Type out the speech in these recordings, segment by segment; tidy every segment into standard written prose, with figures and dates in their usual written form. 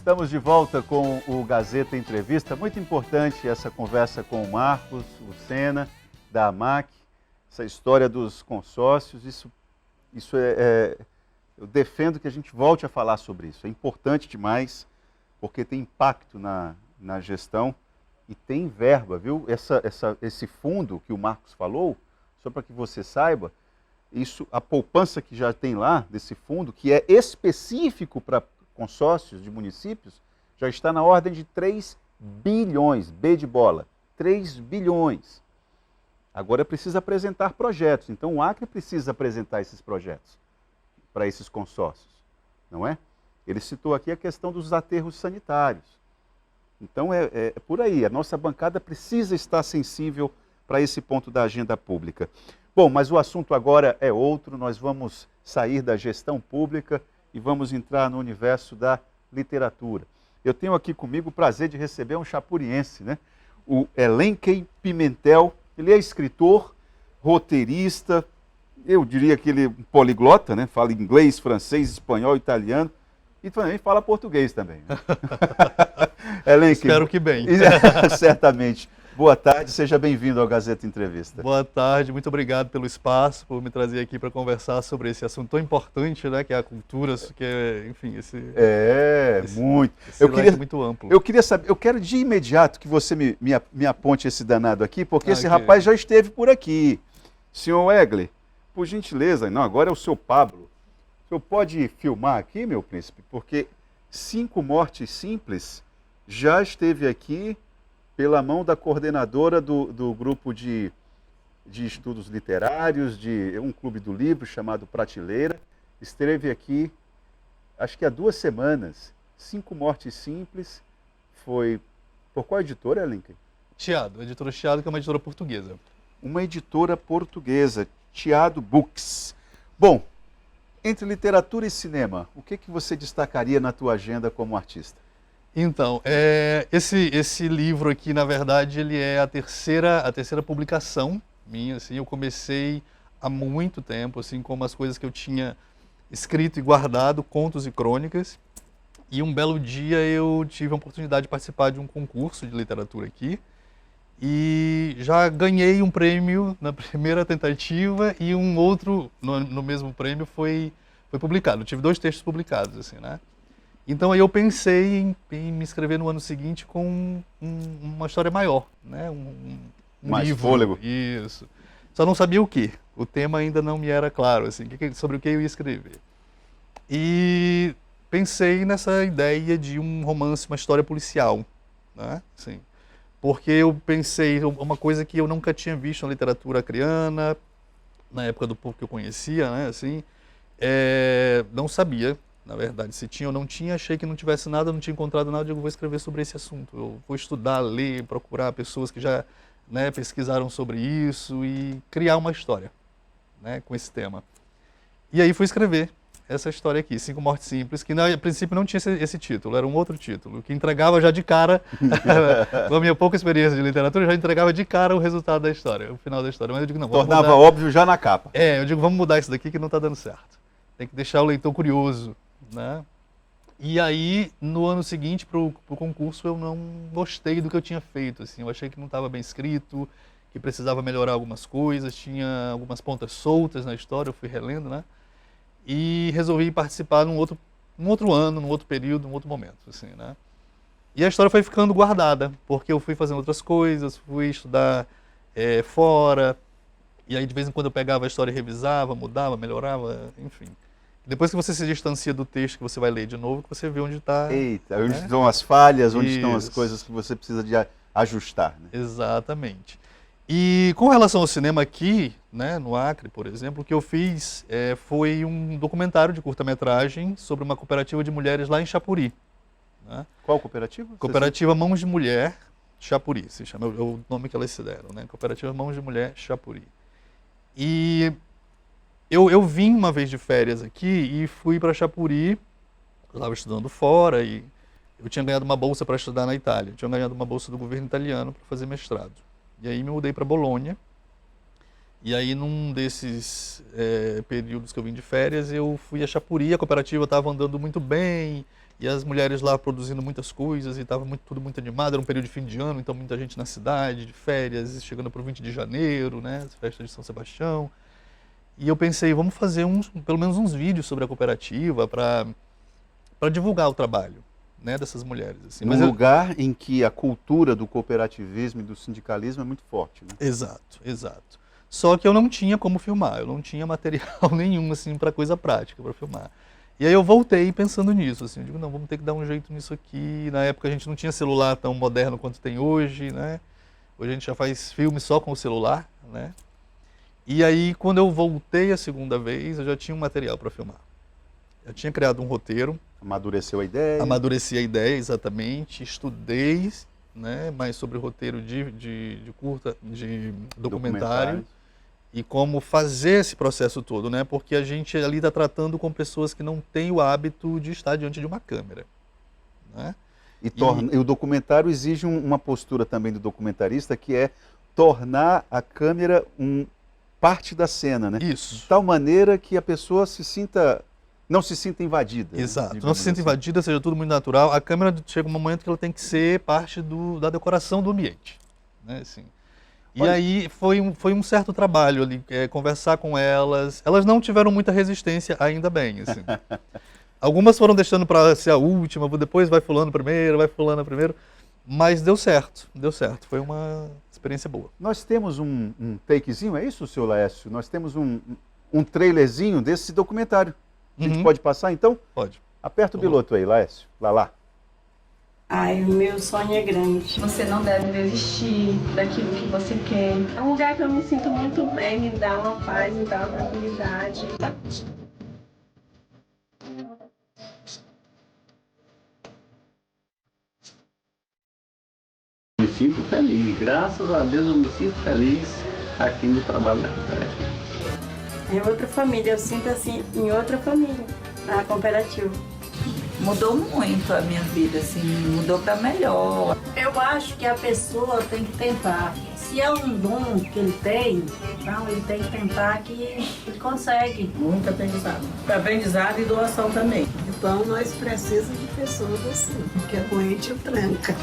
Estamos de volta com o Gazeta Entrevista. Muito importante essa conversa com o Marcos, o Sena, da AMAC, essa história dos consórcios. Eu defendo que a gente volte a falar sobre isso. É importante demais, porque tem impacto na gestão e tem verba, viu? Esse fundo que o Marcos falou, só para que você saiba, a poupança que já tem lá, desse fundo, que é específico para consórcios de municípios, já está na ordem de 3 bilhões, B de bola, 3 bilhões. Agora precisa apresentar projetos, então o Acre precisa apresentar esses projetos para esses consórcios, não é? Ele citou aqui a questão dos aterros sanitários. Então é por aí, a nossa bancada precisa estar sensível para esse ponto da agenda pública. Bom, mas o assunto agora é outro, nós vamos sair da gestão pública e vamos entrar no universo da literatura. Eu tenho aqui comigo o prazer de receber um chapuriense, né? O Elenquim Pimentel. Ele é escritor, roteirista, eu diria que ele é um poliglota, né? Fala inglês, francês, espanhol, italiano e também fala português também. Né? Elenquim, espero que bem. Certamente. Boa tarde, seja bem-vindo ao Gazeta Entrevista. Boa tarde, muito obrigado pelo espaço, por me trazer aqui para conversar sobre esse assunto tão importante, né, que é a cultura, que é, enfim, muito. Muito amplo. Eu queria saber, eu quero de imediato que você me aponte esse danado aqui, porque esse rapaz já esteve por aqui. Senhor Egli, por gentileza, não, agora é o seu Pablo. O senhor pode filmar aqui, meu príncipe? Porque 5 Mortes Simples já esteve aqui pela mão da coordenadora do grupo de estudos literários, de um clube do livro chamado Prateleira. Esteve aqui, acho que há 2 semanas. 5 Mortes Simples. Foi por qual editora, Elenquim? Chiado, a editora Chiado, que é uma editora portuguesa. Uma editora portuguesa, Chiado Books. Bom, entre literatura e cinema, o que você destacaria na tua agenda como artista? Então, esse livro aqui, na verdade, ele é a terceira publicação minha, assim. Eu comecei há muito tempo, assim, como as coisas que eu tinha escrito e guardado, contos e crônicas. E um belo dia eu tive a oportunidade de participar de um concurso de literatura aqui. E já ganhei um prêmio na primeira tentativa e um outro no mesmo prêmio foi publicado. Eu tive 2 textos publicados, assim, né? Então aí eu pensei em me inscrever no ano seguinte com uma história maior, né? Um mais livro, fôlego. Isso. Só não sabia o quê. O tema ainda não me era claro, assim, sobre o que eu ia escrever. E pensei nessa ideia de um romance, uma história policial, né? Assim, porque eu pensei uma coisa que eu nunca tinha visto na literatura acreana, na época do pouco que eu conhecia, né? Assim, não sabia. Na verdade, se tinha ou não tinha, achei que não tivesse nada, não tinha encontrado nada, eu vou escrever sobre esse assunto. Eu vou estudar, ler, procurar pessoas que já, né, pesquisaram sobre isso e criar uma história, né, com esse tema. E aí fui escrever essa história aqui, 5 Mortes Simples, que a princípio não tinha esse título, era um outro título, que entregava já de cara, com a minha pouca experiência de literatura, já entregava de cara o resultado da história, o final da história. Mas eu digo, não, vamos tornava mudar. Óbvio já na capa. Eu digo, vamos mudar isso daqui que não está dando certo. Tem que deixar o leitor curioso, né? E aí, no ano seguinte, para o concurso, eu não gostei do que eu tinha feito. Assim, eu achei que não estava bem escrito, que precisava melhorar algumas coisas, tinha algumas pontas soltas na história, eu fui relendo, né? E resolvi participar num outro ano, num outro período, num outro momento, assim, né? E a história foi ficando guardada, porque eu fui fazendo outras coisas, fui estudar fora, e aí de vez em quando eu pegava a história e revisava, mudava, melhorava, enfim. Depois que você se distancia do texto que você vai ler de novo, que você vê onde está... Eita, onde estão as falhas, onde estão as coisas que você precisa de ajustar. Né? Exatamente. E com relação ao cinema aqui, né, no Acre, por exemplo, o que eu fiz foi um documentário de curta-metragem sobre uma cooperativa de mulheres lá em Chapuri. Né? Qual cooperativa? Cooperativa Mãos de Mulher Chapuri, se chama, é o nome que elas se deram, né? Cooperativa Mãos de Mulher Chapuri. E eu vim uma vez de férias aqui e fui para Chapuri, eu estava estudando fora e eu tinha ganhado uma bolsa para estudar na Itália, eu tinha ganhado uma bolsa do governo italiano para fazer mestrado. E aí me mudei para Bolonha, e aí num desses períodos que eu vim de férias, eu fui a Chapuri, a cooperativa estava andando muito bem, E as mulheres lá produzindo muitas coisas, e estava tudo muito animado, era um período de fim de ano, então muita gente na cidade, de férias, chegando para o 20 de janeiro, né, as festas de São Sebastião. E eu pensei, vamos fazer pelo menos uns vídeos sobre a cooperativa para divulgar o trabalho, né, dessas mulheres. Assim. Num lugar em que a cultura do cooperativismo e do sindicalismo é muito forte, né? Exato, exato. Só que eu não tinha como filmar, eu não tinha material nenhum assim para coisa prática para filmar. E aí eu voltei pensando nisso, assim, eu digo, não, vamos ter que dar um jeito nisso aqui. Na época a gente não tinha celular tão moderno quanto tem hoje, né? Hoje a gente já faz filme só com o celular, né? E aí quando eu voltei a segunda vez, eu já tinha um material para filmar. Eu tinha criado um roteiro. Amadureceu a ideia. Amadureci a ideia, exatamente. Estudei, né, mais sobre o roteiro de documentário. E como fazer esse processo todo, né? Porque a gente ali está tratando com pessoas que não têm o hábito de estar diante de uma câmera, né? E o documentário exige uma postura também do documentarista, que é tornar a câmera parte da cena, né? Isso. De tal maneira que a pessoa não se sinta invadida. Exato. Né? Não se sinta invadida, seja tudo muito natural. A câmera chega um momento que ela tem que ser parte da decoração do ambiente, né? Assim. E aí foi um certo trabalho ali, conversar com elas. Elas não tiveram muita resistência, ainda bem, assim. Algumas foram deixando para ser a última, depois vai fulano primeiro, mas deu certo. Foi uma experiência boa. Nós temos um takezinho, é isso, seu Laércio? Nós temos um trailerzinho desse documentário. A gente pode passar, então? Pode. Aperta o piloto aí, Laércio. Lá. Ai, o meu sonho é grande. Você não deve desistir daquilo que você quer. É um lugar que eu me sinto muito bem, me dá uma paz, me dá uma tranquilidade. Me sinto feliz, graças a Deus eu me sinto feliz aqui no trabalho da cooperativa. É outra família, eu sinto assim, em outra família, a cooperativa. Mudou muito a minha vida, assim, mudou para melhor. Eu acho que a pessoa tem que tentar. Se é um dom que ele tem, então ele tem que tentar que ele consegue. Muito aprendizado. Aprendizado e doação também. Então nós precisamos de pessoas assim, porque a corrente tranca.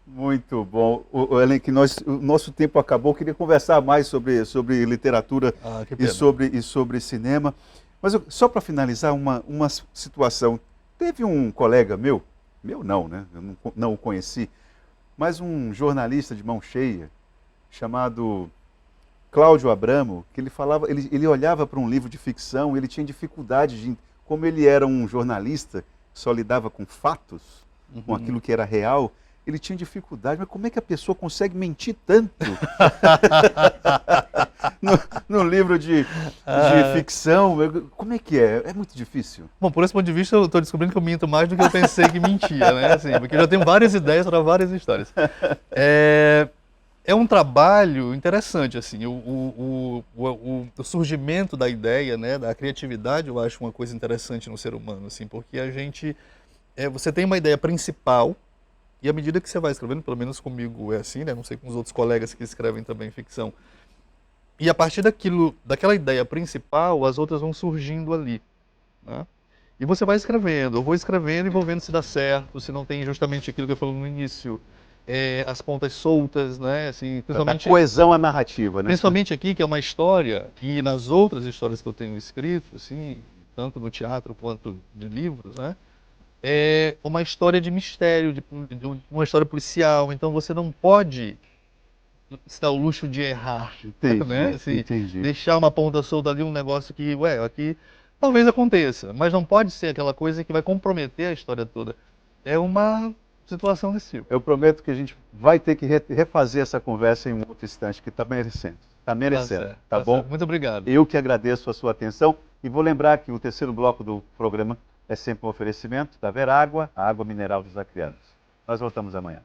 Muito bom. Ellen, que o nosso tempo acabou. Eu queria conversar mais sobre literatura e sobre cinema. Mas só para finalizar, uma situação. Teve um colega meu não, né? Eu não o conheci, mas um jornalista de mão cheia, chamado Cláudio Abramo, que ele olhava para um livro de ficção, ele tinha dificuldade como ele era um jornalista que só lidava com fatos, com aquilo que era real, ele tinha dificuldade. Mas como é que a pessoa consegue mentir tanto no livro de ficção? Como é que é? É muito difícil. Bom, por esse ponto de vista, eu estou descobrindo que eu minto mais do que eu pensei que mentia, né? Assim, porque eu já tenho várias ideias para várias histórias. É um trabalho interessante, assim, o surgimento da ideia, né, da criatividade, eu acho uma coisa interessante no ser humano, assim, porque você tem uma ideia principal, e à medida que você vai escrevendo, pelo menos comigo é assim, né? Não sei com os outros colegas que escrevem também ficção. E a partir daquela ideia principal, as outras vão surgindo ali, né? E você vai escrevendo, eu vou escrevendo e vou vendo se dá certo, se não tem justamente aquilo que eu falei no início, as pontas soltas, né? Assim, principalmente a coesão à narrativa, né? Principalmente aqui, que é uma história, e nas outras histórias que eu tenho escrito, assim, tanto no teatro quanto de livros, né? É uma história de mistério, uma história policial, então você não pode se dar o luxo de errar, né? Assim, entendi. Deixar uma ponta solta ali, um negócio que, aqui talvez aconteça, mas não pode ser aquela coisa que vai comprometer a história toda. É uma situação desse tipo. Eu prometo que a gente vai ter que refazer essa conversa em um outro instante, que está merecendo. Está merecendo, tá bom? Certo. Muito obrigado. Eu que agradeço a sua atenção e vou lembrar que o terceiro bloco do programa é sempre um oferecimento da Verágua, a água mineral dos acrianos. Nós voltamos amanhã.